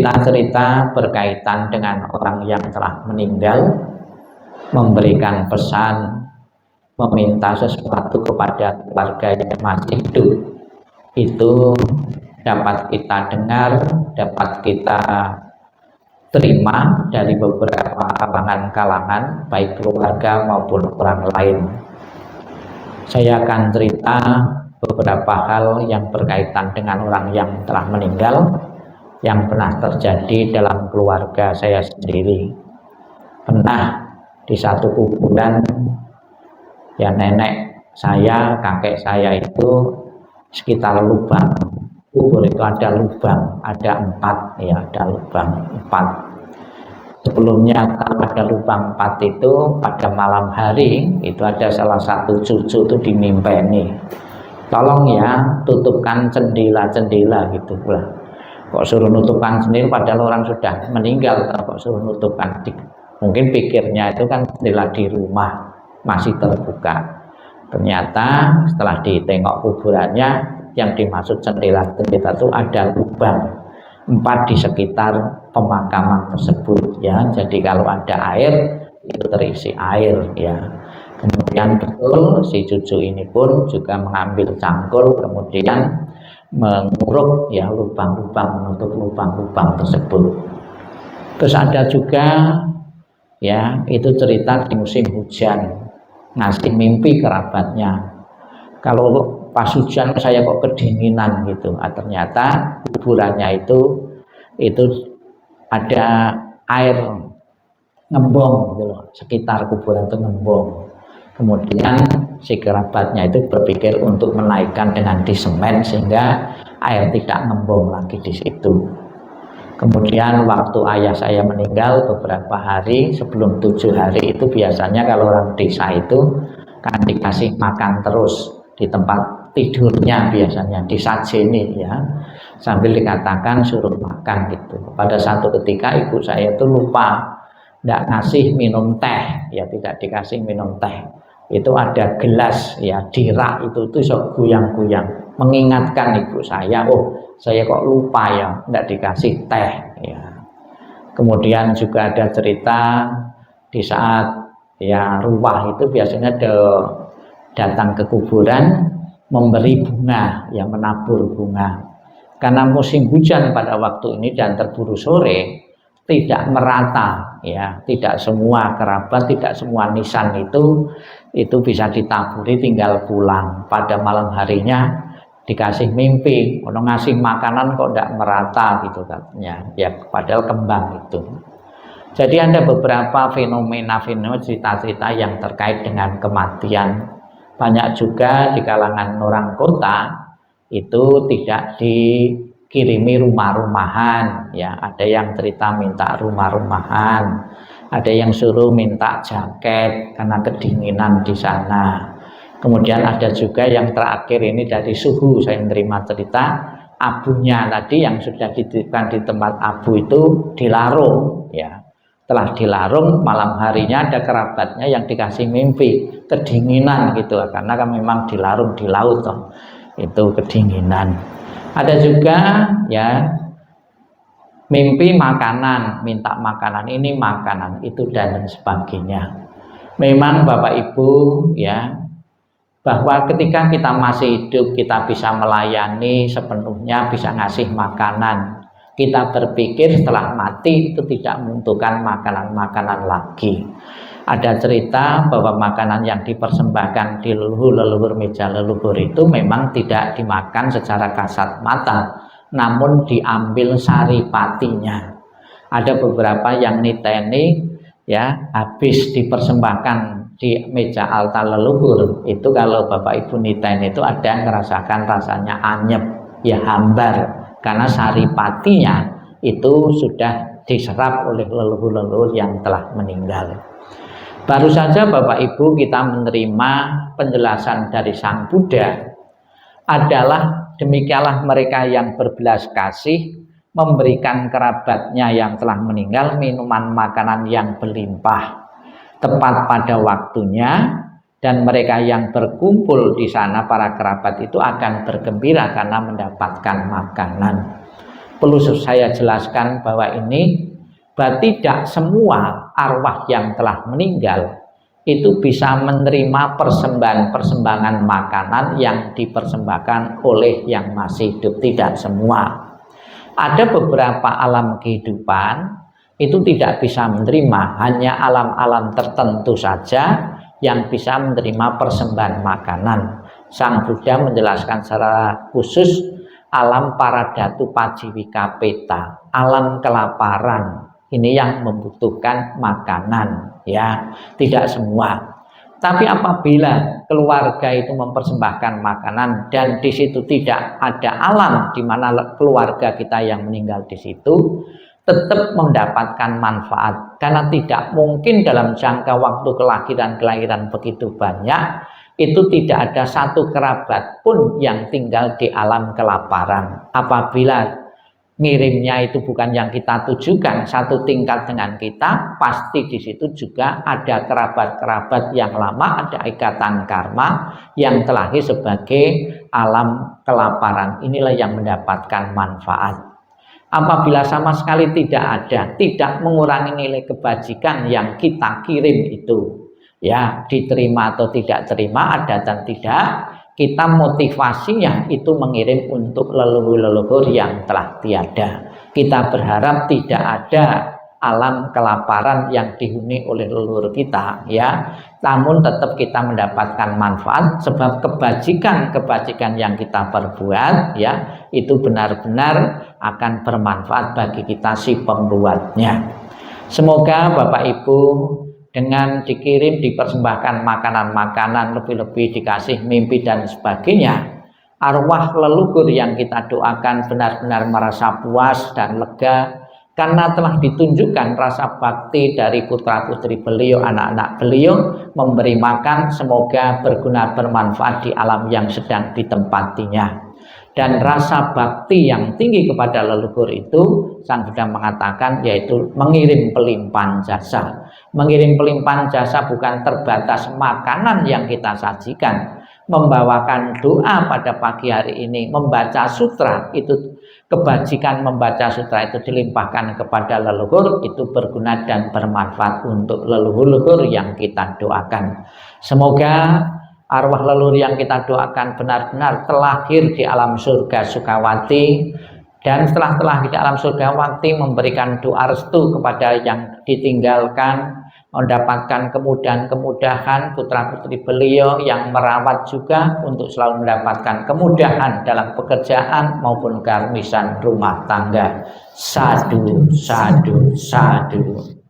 cerita-cerita berkaitan dengan orang yang telah meninggal, memberikan pesan, meminta sesuatu kepada keluarga yang masih hidup, itu dapat kita dengar, dapat kita terima dari beberapa kalangan, baik keluarga maupun orang lain. Saya akan cerita beberapa hal yang berkaitan dengan orang yang telah meninggal, yang pernah terjadi dalam keluarga saya sendiri. Pernah di satu kuburan, ya nenek saya, kakek saya itu sekitar lubang. Kubur itu ada lubang, ada 4, ya ada lubang 4. Sebelumnya kalau ada lubang 4 itu pada malam hari itu ada salah satu cucu itu dimimpeni, tolong ya tutupkan jendela-jendela gitu lah. Kok suruh nutupkan jendela padahal orang sudah meninggal, kok suruh nutupkan? Mungkin pikirnya itu kan jendela di rumah masih terbuka. Ternyata setelah ditengok kuburannya, yang dimaksud jendela itu ada lubang 4 di sekitar pemakaman tersebut, ya. Jadi kalau ada air itu terisi air, ya. Kemudian betul si cucu ini pun juga mengambil cangkul, kemudian menguruk ya lubang-lubang, menutup lubang-lubang tersebut. Terus ada juga ya itu cerita di musim hujan, ngasih mimpi kerabatnya, kalau pas hujan saya kok kedinginan gitu. Ternyata kuburannya itu ada air ngembong gitu loh, sekitar kuburan itu ngembong. Kemudian si kerabatnya itu berpikir untuk menaikkan dengan disemen sehingga air tidak ngembong lagi di situ. Kemudian waktu ayah saya meninggal beberapa hari sebelum 7 hari itu biasanya kalau orang desa itu kan dikasih makan terus di tempat tidurnya, biasanya disajeni ya, sambil dikatakan suruh makan gitu. Pada satu ketika ibu saya itu lupa tidak ngasih minum teh, ya tidak dikasih minum teh. Itu ada gelas ya dirak itu sok goyang-goyang, mengingatkan ibu saya, oh saya kok lupa ya tidak dikasih teh ya. Kemudian juga ada cerita di saat ya ruwah itu biasanya datang ke kuburan memberi bunga, ya menabur bunga. Karena musim hujan pada waktu ini dan terburu sore, tidak merata ya, tidak semua kerabat, tidak semua nisan itu bisa ditaburi tinggal pulang. Pada malam harinya dikasih mimpi, orang ngasih makanan kok tidak merata gitu katanya, ya padahal kembang itu. Jadi ada beberapa fenomena-fenomena, cerita-cerita yang terkait dengan kematian. Banyak juga di kalangan orang kota itu tidak dikirimi rumah-rumahan, ya ada yang cerita minta rumah-rumahan, ada yang suruh minta jaket karena kedinginan di sana. Kemudian ada juga yang terakhir ini dari suhu, saya menerima cerita abunya tadi yang sudah dititipkan di tempat abu itu dilarung, ya. Setelah dilarung malam harinya ada kerabatnya yang dikasih mimpi kedinginan gitu, karena kan memang dilarung di laut toh, itu kedinginan. Ada juga ya mimpi makanan, minta makanan ini makanan itu dan sebagainya. Memang Bapak Ibu ya, bahwa ketika kita masih hidup kita bisa melayani sepenuhnya, bisa ngasih makanan. Kita berpikir setelah mati itu tidak membutuhkan makanan-makanan lagi. Ada cerita bahwa makanan yang dipersembahkan di leluhur meja leluhur itu memang tidak dimakan secara kasat mata, namun diambil saripatinya. Ada beberapa yang niteni ya, habis dipersembahkan di meja altar leluhur itu kalau Bapak Ibu niteni itu ada yang merasakan rasanya anyep, ya hambar, karena saripatinya itu sudah diserap oleh leluhur-leluhur yang telah meninggal. Baru saja Bapak Ibu kita menerima penjelasan dari Sang Buddha adalah demikianlah mereka yang berbelas kasih memberikan kerabatnya yang telah meninggal minuman makanan yang berlimpah tepat pada waktunya, dan mereka yang berkumpul di sana para kerabat itu akan bergembira karena mendapatkan makanan. perlu saya jelaskan bahwa ini tidak semua arwah yang telah meninggal itu bisa menerima persembahan makanan yang dipersembahkan oleh yang masih hidup. Tidak semua. Ada beberapa alam kehidupan itu tidak bisa menerima, hanya alam-alam tertentu saja yang bisa menerima persembahan makanan. Sang Buddha menjelaskan secara khusus alam Paradatu Pajiwika Peta, alam kelaparan. Ini yang membutuhkan makanan, ya, tidak semua. Tapi apabila keluarga itu mempersembahkan makanan dan di situ tidak ada alam di mana keluarga kita yang meninggal di situ, tetap mendapatkan manfaat, karena tidak mungkin dalam jangka waktu kelahiran begitu banyak itu tidak ada satu kerabat pun yang tinggal di alam kelaparan. Apabila ngirimnya itu bukan yang kita tujukan, satu tingkat dengan kita, pasti di situ juga ada kerabat-kerabat yang lama, ada ikatan karma yang terlahir sebagai alam kelaparan. Inilah yang mendapatkan manfaat. Apabila sama sekali tidak ada, tidak mengurangi nilai kebajikan yang kita kirim itu, ya, diterima atau tidak terima, ada dan tidak, kita motivasinya itu mengirim untuk leluhur-leluhur yang telah tiada. Kita berharap tidak ada alam kelaparan yang dihuni oleh leluhur kita, ya. Namun tetap kita mendapatkan manfaat sebab kebajikan yang kita perbuat, ya, itu benar-benar akan bermanfaat bagi kita si pembuatnya. Semoga Bapak Ibu dengan dikirim, dipersembahkan makanan-makanan, lebih-lebih dikasih mimpi dan sebagainya, arwah leluhur yang kita doakan benar-benar merasa puas dan lega karena telah ditunjukkan rasa bakti dari putra-putri beliau, anak-anak beliau, memberi makan, semoga berguna bermanfaat di alam yang sedang ditempatinya. Dan rasa bakti yang tinggi kepada leluhur itu, Sang Buddha mengatakan, yaitu mengirim pelimpahan jasa. Mengirim pelimpahan jasa bukan terbatas makanan yang kita sajikan, membawakan doa pada pagi hari ini, membaca sutra, itu kebajikan membaca sutra itu dilimpahkan kepada leluhur, itu berguna dan bermanfaat untuk leluhur-leluhur yang kita doakan. Semoga arwah leluhur yang kita doakan benar-benar terlahir di alam surga Sukawati, dan setelah terlahir di alam Sukawati memberikan doa restu kepada yang ditinggalkan, mendapatkan kemudahan-kemudahan putra-putri beliau yang merawat juga untuk selalu mendapatkan kemudahan dalam pekerjaan maupun garmisan rumah tangga. Sadu, sadu, sadu.